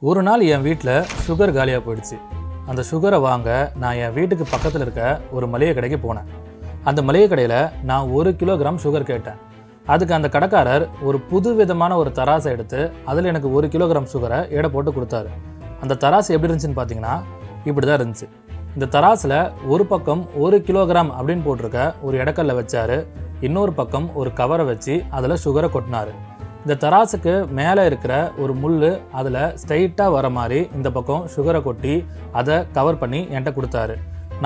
ஒரு நாள் என் வீட்டில் சுகர் காலியாக போயிடுச்சு. அந்த சுகரை வாங்க நான் என் வீட்டுக்கு பக்கத்தில் இருக்க ஒரு மளிகை கடைக்கு போனேன். அந்த மளிகை கடையில் நான் 1 கிலோகிராம் சுகர் கேட்டேன். அதுக்கு அந்த கடைக்காரர் ஒரு புது விதமான ஒரு தராசை எடுத்து அதில் எனக்கு 1 கிலோகிராம் சுகரை எடை போட்டு கொடுத்தாரு. அந்த தராசு எப்படி இருந்துச்சுன்னு பார்த்தீங்கன்னா இப்படி தான் இருந்துச்சு. இந்த தராசில் ஒரு பக்கம் 1 கிலோகிராம் அப்படின்னு போட்டிருக்க ஒரு எடைக்கல்ல வச்சாரு, இன்னொரு பக்கம் ஒரு கவரை வச்சு அதில் சுகரை கொட்டினார். இந்த தராசுக்கு மேலே இருக்கிற ஒரு முள் அதில் ஸ்ட்ரைட்டாக வர மாதிரி இந்த பக்கம் சுகரை கொட்டி அதை கவர் பண்ணி என்கிட்ட கொடுத்தாரு.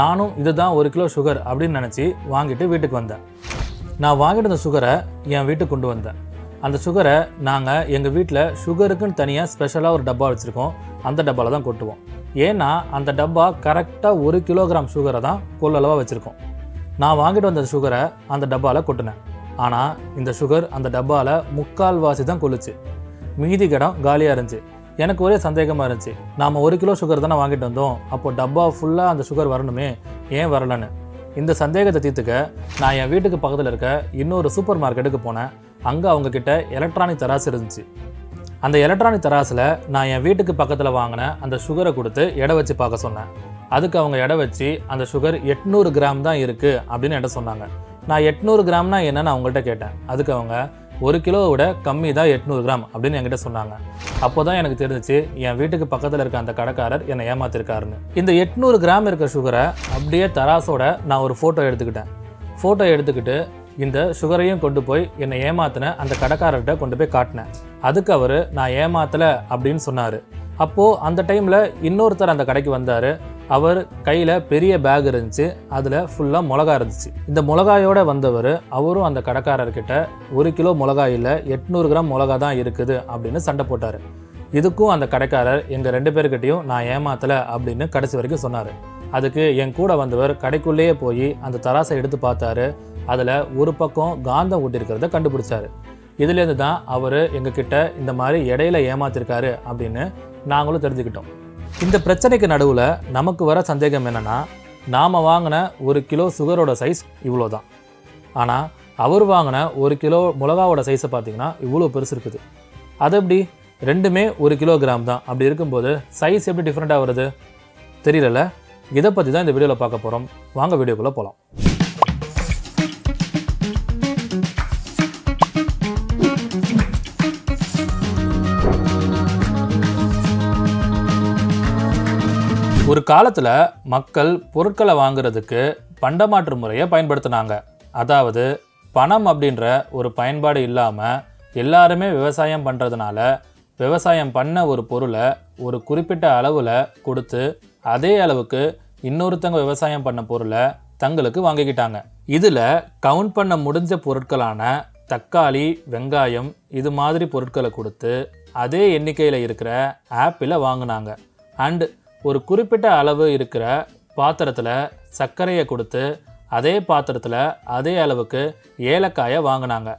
நானும் இதுதான் 1 கிலோ சுகர் அப்படின்னு நினச்சி வாங்கிட்டு வீட்டுக்கு வந்தேன். நான் வாங்கிட்டு அந்த சுகரை என் வீட்டுக்கு கொண்டு வந்தேன். அந்த சுகரை நாங்கள் எங்கள் வீட்டில் சுகருக்குன்னு தனியாக ஸ்பெஷலாக ஒரு டப்பா வச்சுருக்கோம். அந்த டப்பாவில் தான் கொட்டுவோம். ஏன்னா அந்த டப்பா கரெக்டாக 1 கிலோகிராம் சுகரை தான் கொள்ளளவாக வச்சுருக்கோம். நான் வாங்கிட்டு வந்த சுகரை அந்த டப்பாவில் கொட்டினேன். ஆனால் இந்த சுகர் அந்த டப்பாவில் 3/4 தான் கொள்ளுச்சு. மீதி இடம் காலியாக இருந்துச்சு. எனக்கு ஒரே சந்தேகமாக இருந்துச்சு, நாம் 1 கிலோ சுகர் தானே வாங்கிட்டு வந்தோம், அப்போது டப்பா ஃபுல்லாக அந்த சுகர் வரணுமே, ஏன் வரலன்னு. இந்த சந்தேகத்தை தீர்த்துக்க நான் என் வீட்டுக்கு பக்கத்தில் இருக்க இன்னொரு சூப்பர் மார்க்கெட்டுக்கு போனேன். அங்கே அவங்கக்கிட்ட எலக்ட்ரானிக் தராசு இருந்துச்சு. அந்த எலக்ட்ரானிக் தராசில் நான் என் வீட்டுக்கு பக்கத்தில் வாங்கின அந்த சுகரை கொடுத்து எடை வச்சு பார்க்க சொன்னேன். அதுக்கு அவங்க எடை வச்சு அந்த சுகர் 800 கிராம் தான் இருக்குது அப்படின்னு எடை சொன்னாங்க. நான் 800 கிராம்னா என்னன்னு அவங்கள்ட்ட கேட்டேன். அதுக்கு அவங்க 1 கிலோவை விட கம்மி தான் 800 கிராம் அப்படின்னு என்கிட்ட சொன்னாங்க. அப்போ தான் எனக்கு தெரிஞ்சிச்சு என் வீட்டுக்கு பக்கத்தில் இருக்க அந்த கடைக்காரர் என்னை ஏமாத்திருக்காருன்னு. இந்த 800 கிராம் இருக்க சுகரை அப்படியே தராசோட நான் ஒரு ஃபோட்டோ எடுத்துக்கிட்டேன். ஃபோட்டோ எடுத்துக்கிட்டு இந்த சுகரையும் கொண்டு போய் என்னை ஏமாத்தின அந்த கடைக்காரர்கிட்ட கொண்டு போய் காட்டினேன். அதுக்கு அவர் நான் ஏமாத்தலை அப்படின்னு சொன்னார். அப்போது அந்த டைமில் இன்னொருத்தர் அந்த கடைக்கு வந்தார். அவர் கையில் பெரிய பேக் இருந்துச்சு, அதில் ஃபுல்லாக மிளகா இருந்துச்சு. இந்த மிளகாயோடு வந்தவர் அவரும் அந்த கடைக்காரர்கிட்ட 1 கிலோ மிளகாய் இல்லை 800 கிராம் மிளகா தான் இருக்குது அப்படின்னு சண்டை போட்டார். இதுக்கும் அந்த கடைக்காரர் எங்கள் 2 பேர்கிட்டையும் நான் ஏமாத்தலை அப்படின்னு கடைசி வரைக்கும் சொன்னார். அதுக்கு என் கூட வந்தவர் கடைக்குள்ளேயே போய் அந்த தராசை எடுத்து பார்த்தாரு. அதில் ஒரு பக்கம் காந்தம் ஊட்டிருக்கிறத கண்டுபிடிச்சாரு. இதுலேருந்து தான் அவர் எங்ககிட்ட இந்த மாதிரி இடையில ஏமாத்திருக்காரு அப்படின்னு நாங்களும் தெரிஞ்சுக்கிட்டோம். இந்த பிரச்சனைக்கு நடுவில் நமக்கு வர சந்தேகம் என்னென்னா, நாம் வாங்கின 1 கிலோ சுகரோட சைஸ் இவ்வளோ தான். ஆனால் அவர் வாங்கின 1 கிலோ மிளகாவோட சைஸை பார்த்திங்கன்னா இவ்வளோ பெருசு இருக்குது. அது எப்படி? ரெண்டுமே 1 கிலோகிராம் தான். அப்படி இருக்கும்போது சைஸ் எப்படி டிஃப்ரெண்ட்டாக வருது தெரியல. இதை பற்றி தான் இந்த வீடியோவில் பார்க்க போகிறோம். வாங்க வீடியோக்குள்ளே போகலாம். ஒரு காலத்தில் மக்கள் பொருட்களை வாங்குறதுக்கு பண்டமாற்று முறையை பயன்படுத்தினாங்க. அதாவது பணம் அப்படின்ற ஒரு பயன்பாடு இல்லாமல் எல்லாருமே விவசாயம் பண்ணுறதுனால விவசாயம் பண்ண ஒரு பொருளை ஒரு குறிப்பிட்ட அளவில் கொடுத்து அதே அளவுக்கு இன்னொருத்தங்க விவசாயம் பண்ண பொருளை தங்களுக்கு வாங்கிக்கிட்டாங்க. இதில் கவுண்ட் பண்ண முடிஞ்ச பொருட்களான தக்காளி, வெங்காயம் இது மாதிரி பொருட்களை கொடுத்து அதே எண்ணிக்கையில் இருக்கிற ஆப்பிளை வாங்கினாங்க. அண்டு ஒரு குறிப்பிட்ட அளவு இருக்கிற பாத்திரத்தில் சர்க்கரையை கொடுத்து அதே பாத்திரத்தில் அதே அளவுக்கு ஏலக்காயை வாங்கினாங்க.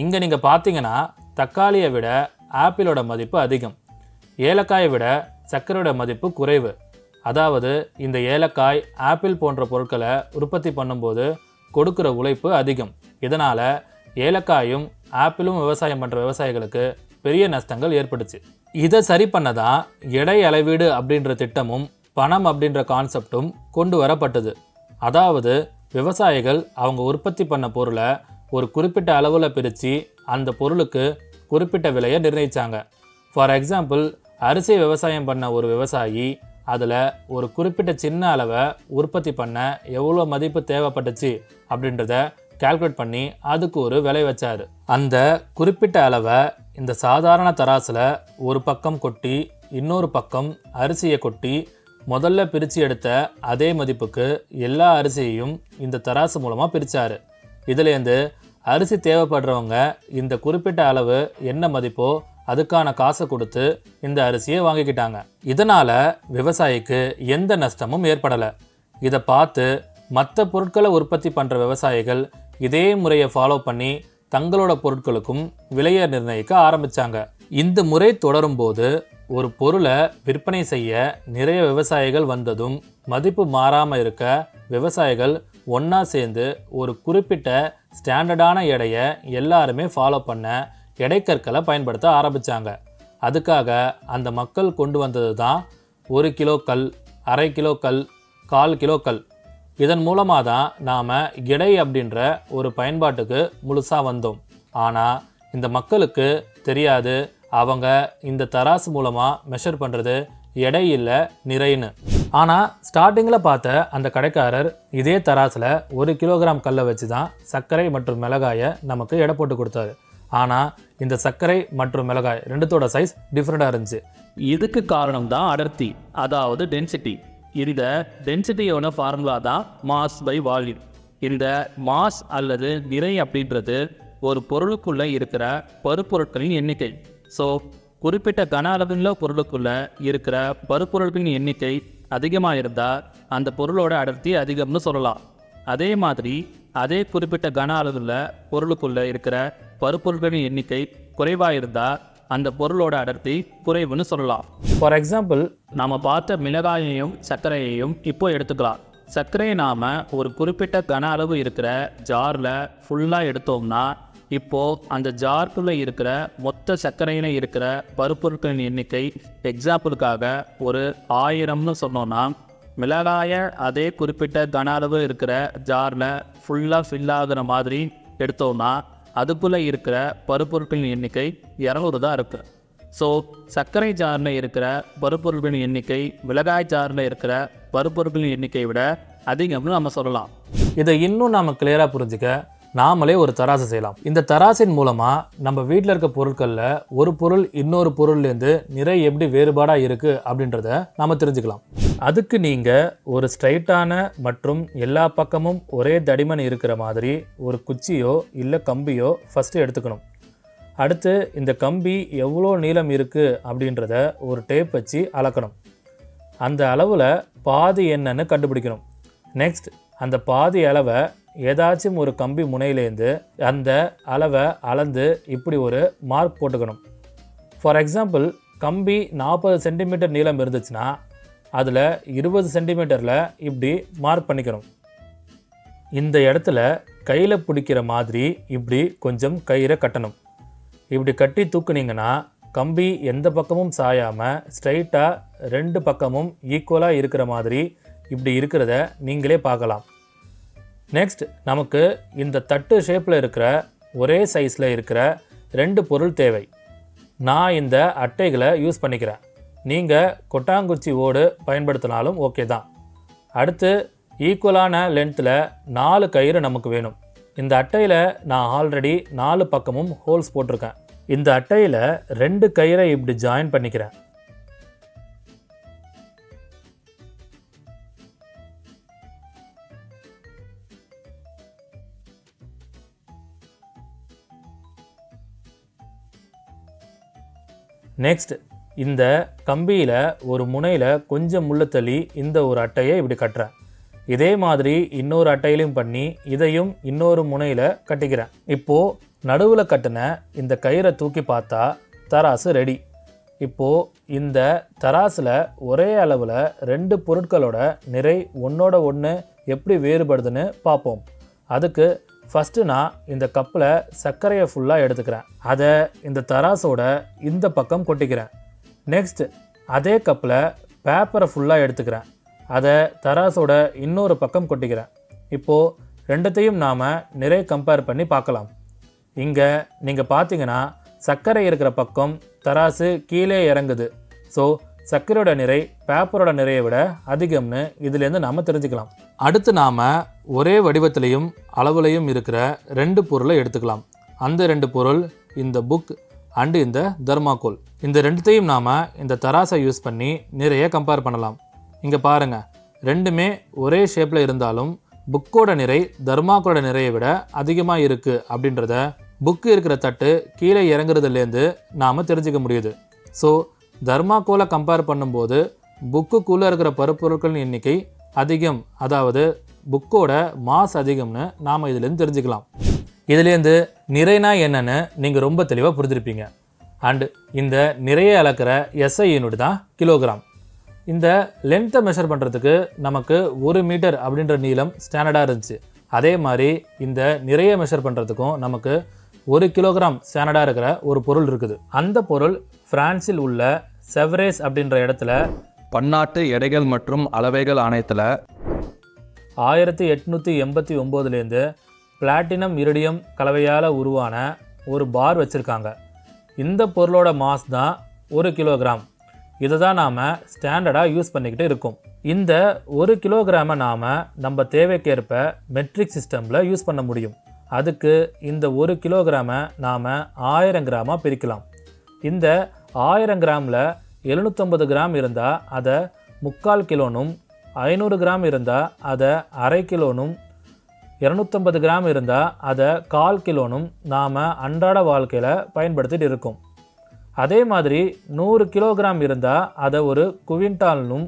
இங்கே நீங்கள் பார்த்தீங்கன்னா தக்காளியை விட ஆப்பிளோட மதிப்பு அதிகம், ஏலக்காயை விட சர்க்கரையோட மதிப்பு குறைவு. அதாவது இந்த ஏலக்காய், ஆப்பிள் போன்ற பொருட்களை உற்பத்தி பண்ணும்போது கொடுக்குற உழைப்பு அதிகம். இதனால் ஏலக்காயும் ஆப்பிளும் விவசாயம் பண்ணுற விவசாயிகளுக்கு பெரிய நஷ்டங்கள் ஏற்பட்டுச்சு. இதை சரி பண்ணதான் எடை அளவீடு அப்படின்ற திட்டமும் பணம் அப்படின்ற கான்செப்டும் கொண்டு வரப்பட்டது. அதாவது விவசாயிகள் அவங்க உற்பத்தி பண்ண பொருளை ஒரு குறிப்பிட்ட அளவில் பிரித்து அந்த பொருளுக்கு குறிப்பிட்ட விலையை நிர்ணயித்தாங்க. ஃபார் எக்ஸாம்பிள், அரிசி விவசாயம் பண்ண ஒரு விவசாயி அதில் ஒரு குறிப்பிட்ட சின்ன அளவை உற்பத்தி பண்ண எவ்வளோ மதிப்பு தேவைப்பட்டுச்சு அப்படின்றத கால்குலேட் பண்ணி அதுக்கு ஒரு விலை வச்சார். அந்த குறிப்பிட்ட அளவை இந்த சாதாரண தராசில் ஒரு பக்கம் கொட்டி இன்னொரு பக்கம் அரிசியை கொட்டி முதல்ல பிரித்து எடுத்த அதே மதிப்புக்கு எல்லா அரிசியையும் இந்த தராசு மூலமாக பிரித்தார். இதுலேருந்து அரிசி தேவைப்படுறவங்க இந்த குறிப்பிட்ட அளவு என்ன மதிப்போ அதுக்கான காசை கொடுத்து இந்த அரிசியை வாங்கிக்கிட்டாங்க. இதனால் விவசாயிக்கு எந்த நஷ்டமும் ஏற்படலை. இதை பார்த்து மற்ற பொருட்களை உற்பத்தி பண்ணுற விவசாயிகள் இதே முறையை ஃபாலோ பண்ணி தங்களோட பொருட்களுக்கும் விலையை நிர்ணயிக்க ஆரம்பித்தாங்க. இந்த முறை தொடரும் போது ஒரு பொருளை விற்பனை செய்ய நிறைய விவசாயிகள் வந்ததும் மதிப்பு மாறாமல் இருக்க விவசாயிகள் ஒன்றா சேர்ந்து ஒரு குறிப்பிட்ட ஸ்டாண்டர்டான எடையை எல்லாருமே ஃபாலோ பண்ண எடைக்கற்களை பயன்படுத்த ஆரம்பித்தாங்க. அதுக்காக அந்த மக்கள் கொண்டு வந்தது தான் 1 கிலோ கல், அரை கிலோ கல், 1/4 கிலோ கல். இதன் மூலமாக தான் நாம் எடை அப்படின்ற ஒரு பயன்பாட்டுக்கு முழுசாக வந்தோம். ஆனால் இந்த மக்களுக்கு தெரியாது அவங்க இந்த தராசு மூலமாக மெஷர் பண்ணுறது எடை இல்லை நிறைன்னு. ஆனால் ஸ்டார்டிங்கில் பார்த்த அந்த கடைக்காரர் இதே தராசில் 1 கிலோகிராம் கல்லை வச்சு தான் சர்க்கரை மற்றும் மிளகாயை நமக்கு எடை போட்டு கொடுத்தாரு. ஆனால் இந்த சர்க்கரை மற்றும் மிளகாய் ரெண்டுத்தோட சைஸ் டிஃப்ரெண்ட்டாக இருந்துச்சு. இதுக்கு காரணம் தான் அடர்த்தி, அதாவது டென்சிட்டி. இந்த டென்சிட்டியோட ஃபார்முலா தான் மாஸ் பை வால்யூம். இந்த மாஸ் அல்லது நிறை அப்படின்றது ஒரு பொருளுக்குள்ளே இருக்கிற பருப்பொருட்களின் எண்ணிக்கை. ஸோ குறிப்பிட்ட கன அளவில் பொருளுக்குள்ளே இருக்கிற பருப்பொருட்களின் எண்ணிக்கை அதிகமாக இருந்தால் அந்த பொருளோட அடர்த்தி அதிகம்னு சொல்லலாம். அதே மாதிரி அதே குறிப்பிட்ட கன அளவில் பொருளுக்குள்ளே இருக்கிற பருப்பொருட்களின் எண்ணிக்கை குறைவாக இருந்தால் அந்த பொருளோட அடர்த்தி குறைவுன்னு சொல்லலாம். ஃபார் எக்ஸாம்பிள், நாம் பார்த்த மிளகாயையும் சர்க்கரையையும் இப்போ எடுத்துக்கலாம். சர்க்கரையை நாம் ஒரு குறிப்பிட்ட கன அளவு இருக்கிற ஜாரில் ஃபுல்லாக எடுத்தோம்னா இப்போது அந்த ஜாருக்குள்ளே இருக்கிற மொத்த சர்க்கரையில் இருக்கிற பருப்பொருட்களின் எண்ணிக்கை எக்ஸாம்பிளுக்காக ஒரு 1000ன்னு சொன்னோன்னா, மிளகாயை அதே குறிப்பிட்ட கன அளவு இருக்கிற ஜாரில் ஃபுல்லாக ஃபில் ஆகுற மாதிரி எடுத்தோம்னா அதுக்குள்ளே இருக்கிற பருப்பொருட்களின் எண்ணிக்கை 200 தான் இருக்குது. ஸோ சர்க்கரை ஜாரில் இருக்கிற பருப்பொருட்களின் எண்ணிக்கை மிளகாய் ஜாரில் இருக்கிற பருப்பொருட்களின் எண்ணிக்கையை விட அதிகம்னு நம்ம சொல்லலாம். இதை இன்னும் நாம் கிளியராக புரிஞ்சுக்க நாமளே ஒரு தராசு செய்யலாம். இந்த தராசின் மூலமாக நம்ம வீட்டில் இருக்க பொருட்களில் ஒரு பொருள் இன்னொரு பொருள்லேருந்து நிறை எப்படி வேறுபாடாக இருக்குது அப்படின்றத நாம் தெரிஞ்சுக்கலாம். அதுக்கு நீங்கள் ஒரு ஸ்ட்ரைட்டான மற்றும் எல்லா பக்கமும் ஒரே தடிமன் இருக்கிற மாதிரி ஒரு குச்சியோ இல்லை கம்பியோ ஃபஸ்ட்டு எடுத்துக்கணும். அடுத்து இந்த கம்பி எவ்வளோ நீளம் இருக்குது அப்படின்றத ஒரு டேப் வச்சு அளக்கணும். அந்த அளவில் பாதி என்னன்னு கண்டுபிடிக்கணும். நெக்ஸ்ட் அந்த பாதி அளவை ஏதாச்சும் ஒரு கம்பி முனையிலேருந்து அந்த அளவை அளந்து இப்படி ஒரு மார்க் போட்டுக்கணும். ஃபார் எக்ஸாம்பிள், கம்பி 40 சென்டிமீட்டர் நீளம் இருந்துச்சுன்னா அதில் 20 சென்டிமீட்டரில் இப்படி மார்க் பண்ணிக்கணும். இந்த இடத்துல கையில் பிடிக்கிற மாதிரி இப்படி கொஞ்சம் கயிறை கட்டணும். இப்படி கட்டி தூக்குனீங்கன்னா கம்பி எந்த பக்கமும் சாயாமல் ஸ்ட்ரைட்டாக 2 பக்கமும் ஈக்குவலாக இருக்கிற மாதிரி இப்படி இருக்கிறத நீங்களே பார்க்கலாம். நெக்ஸ்ட், நமக்கு இந்த தட்டு ஷேப்பில் இருக்கிற ஒரே சைஸில் இருக்கிற 2 பொருள் தேவை. நான் இந்த அட்டைகளை யூஸ் பண்ணிக்கிறேன். நீங்கள் கொட்டாங்குச்சி ஓடு பயன்படுத்தினாலும் ஓகே தான். அடுத்து ஈக்குவலான லென்த்தில் 4 கயிறு நமக்கு வேணும். இந்த அட்டையில் நான் ஆல்ரெடி 4 பக்கமும் ஹோல்ஸ் போட்டிருக்கேன். இந்த அட்டையில் 2 கயிறை இப்படி ஜாயின் பண்ணிக்கிறேன். நெக்ஸ்ட், இந்த கம்பியில் ஒரு முனையில் கொஞ்சம் முள்ளு தள்ளி இந்த ஒரு அட்டையை இப்படி கட்டுறேன். இதே மாதிரி இன்னொரு அட்டையிலையும் பண்ணி இதையும் இன்னொரு முனையில் கட்டிக்கிறேன். இப்போது நடுவில் கட்டின இந்த கயிறை தூக்கி பார்த்தா தராசு ரெடி. இப்போது இந்த தராசில் ஒரே அளவில் 2 பொருட்களோட நிறை ஒன்றோட ஒன்று எப்படி வேறுபடுதுன்னு பார்ப்போம். அதுக்கு ஃபஸ்ட்டு நான் இந்த கப்பில் சர்க்கரையை ஃபுல்லாக எடுத்துக்கிறேன். அதை இந்த தராசோட இந்த பக்கம் கொட்டிக்கிறேன். நெக்ஸ்ட், அதே கப்பில் பேப்பரை ஃபுல்லாக எடுத்துக்கிறேன். அதை தராசோட இன்னொரு பக்கம் கொட்டிக்கிறேன். இப்போது ரெண்டுத்தையும் நாம் நிறை கம்பேர் பண்ணி பார்க்கலாம். இங்கே நீங்கள் பார்த்தீங்கன்னா சர்க்கரை இருக்கிற பக்கம் தராசு கீழே இறங்குது. ஸோ சர்க்கரையோட நிறை பேப்பரோட நிறையை விட அதிகம்னு இதுலேருந்து நாம் தெரிஞ்சுக்கலாம். அடுத்து நாம் ஒரே வடிவத்திலையும் அளவுலையும் இருக்கிற 2 பொருளை எடுத்துக்கலாம். அந்த 2 பொருள் இந்த புக் அண்டு இந்த தர்மாக்கோல். இந்த ரெண்டுத்தையும் நாம் இந்த தராசை யூஸ் பண்ணி நிறைய கம்பேர் பண்ணலாம். இங்கே பாருங்கள், ரெண்டுமே ஒரே ஷேப்பில் இருந்தாலும் புக்கோட நிறை தர்மாக்கோட நிறையை விட அதிகமாக இருக்குது அப்படின்றத புக்கு இருக்கிற தட்டு கீழே இறங்குறதுலேருந்து நாம் தெரிஞ்சுக்க முடியுது. ஸோ தர்மாக்கோலை கம்பேர் பண்ணும்போது புக்குக்குள்ளே இருக்கிற பருப்பொருட்களின் எண்ணிக்கை அதிகம், அதாவது புக்கோட மாஸ் அதிகம்னு நாம் இதுலேருந்து தெரிஞ்சுக்கலாம். இதுலேருந்து நிறைனா என்னன்னு நீங்கள் ரொம்ப தெளிவாக புரிஞ்சிருப்பீங்க. அண்டு இந்த நிறைய அளக்கிற எஸ்ஐ யூனிட் தான் கிலோகிராம். இந்த லென்த்தை மெஷர் பண்ணுறதுக்கு நமக்கு 1 மீட்டர் அப்படின்ற நீளம் ஸ்டாண்டர்டாக இருந்துச்சு. அதே மாதிரி இந்த நிறைய மெஷர் பண்ணுறதுக்கும் நமக்கு 1 கிலோகிராம் ஸ்டாண்டர்டாக இருக்கிற ஒரு பொருள் இருக்குது. அந்த பொருள் பிரான்சில் உள்ள செவரேஸ் அப்படின்ற இடத்துல பன்னாட்டு எடைகள் மற்றும் அளவைகள் ஆணையத்தில் 1889லேருந்து பிளாட்டினம் இரிடியம் கலவையால் உருவான ஒரு பார் வச்சுருக்காங்க. இந்த பொருளோட மாஸ் தான் 1 கிலோகிராம். இதை தான் நாம் ஸ்டாண்டர்டாக யூஸ் பண்ணிக்கிட்டு இருக்கோம். இந்த 1 கிலோகிராமை நாம் நம்ம தேவைக்கேற்ப மெட்ரிக் சிஸ்டமில் யூஸ் பண்ண முடியும். அதுக்கு இந்த 1 கிலோகிராமை நாம் 1000 கிராமாக பிரிக்கலாம். இந்த 1000 கிராமில் 750 கிராம் இருந்தால் அதை 3/4 கிலோனும், 500 கிராம் இருந்தால் அதை 1/2 கிலோனும், 250 கிராம் இருந்தால் அதை 1/4 கிலோனும் நாம் அன்றாட வாழ்க்கையில் பயன்படுத்திட்டு இருக்கோம். அதே மாதிரி 100 கிலோகிராம் இருந்தால் அதை ஒரு குவிண்டால்னும்,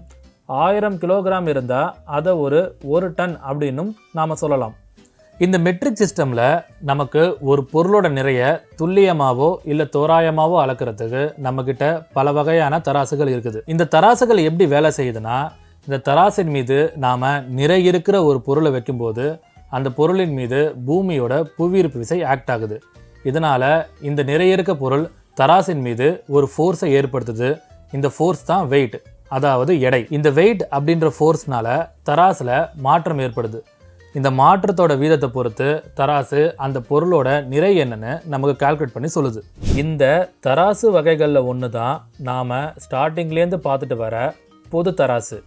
1000 கிலோகிராம் இருந்தால் அதை ஒரு டன் அப்படின்னும் நாம் சொல்லலாம். இந்த மெட்ரிக் சிஸ்டமில் நமக்கு ஒரு பொருளோட நிறைய துல்லியமாகவோ இல்லை தோராயமாகவோ அளக்கிறதுக்கு நம்மக்கிட்ட பல வகையான தராசுகள் இருக்குது. இந்த தராசுகள் எப்படி வேலை செய்யுதுன்னா, இந்த தராசின் மீது நாம் நிறை இருக்கிற ஒரு பொருளை வைக்கும்போது அந்த பொருளின் மீது பூமியோட புவியீர்ப்பு விசை ஆக்ட் ஆகுது. இதனால் இந்த நிறைய இருக்க பொருள் தராசின் மீது ஒரு ஃபோர்ஸை ஏற்படுத்துது. இந்த ஃபோர்ஸ் தான் வெயிட், அதாவது எடை. இந்த வெயிட் அப்படின்ற ஃபோர்ஸ்னால தராசில் மாற்றம் ஏற்படுது. இந்த மாற்றத்தோட வீதத்தை பொறுத்து தராசு அந்த பொருளோட நிறை என்னன்னு நமக்கு கால்குலேட் பண்ணி சொல்லுது. இந்த தராசு வகைகளில் ஒன்று தான் நாம் ஸ்டார்டிங்லேருந்து பார்த்துட்டு வர பொது தராசு.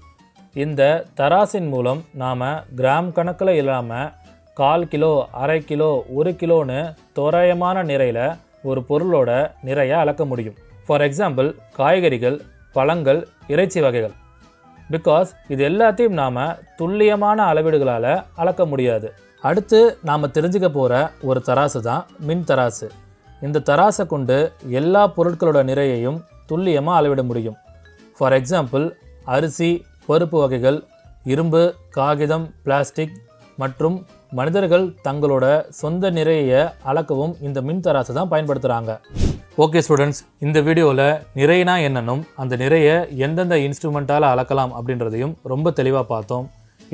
இந்த தராசின் மூலம் நாம் கிராம் கணக்கில் இல்லாமல் 1/4 கிலோ, 1/2 கிலோ, 1 கிலோன்னு தோராயமான நிறையில் ஒரு பொருளோட நிறைய அளக்க முடியும். ஃபார் எக்ஸாம்பிள் காய்கறிகள், பழங்கள், இறைச்சி வகைகள். பிகாஸ் இது எல்லாத்தையும் நாம் துல்லியமான அளவீடுகளால் அளக்க முடியாது. அடுத்து நாம் தெரிஞ்சுக்க போகிற ஒரு தராசு தான் மின் தராசு. இந்த தராசை கொண்டு எல்லா பொருட்களோட நிறையையும் துல்லியமாக அளவிட முடியும். ஃபார் எக்ஸாம்பிள் அரிசி, பருப்பு வகைகள், இரும்பு, காகிதம், பிளாஸ்டிக் மற்றும் மனிதர்கள் தங்களோட சொந்த நிறையை அளக்கவும் இந்த மின் தராசு தான் பயன்படுத்துகிறாங்க. ஓகே ஸ்டூடெண்ட்ஸ், இந்த வீடியோவில் நிறைனா என்னன்னும் அந்த நிறையை எந்தெந்த இன்ஸ்ட்ருமெண்ட்டால் அளக்கலாம் அப்படின்றதையும் ரொம்ப தெளிவாக பார்த்தோம்.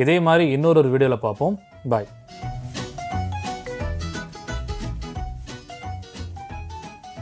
இதே மாதிரி இன்னொரு வீடியோவில் பார்ப்போம். பாய்.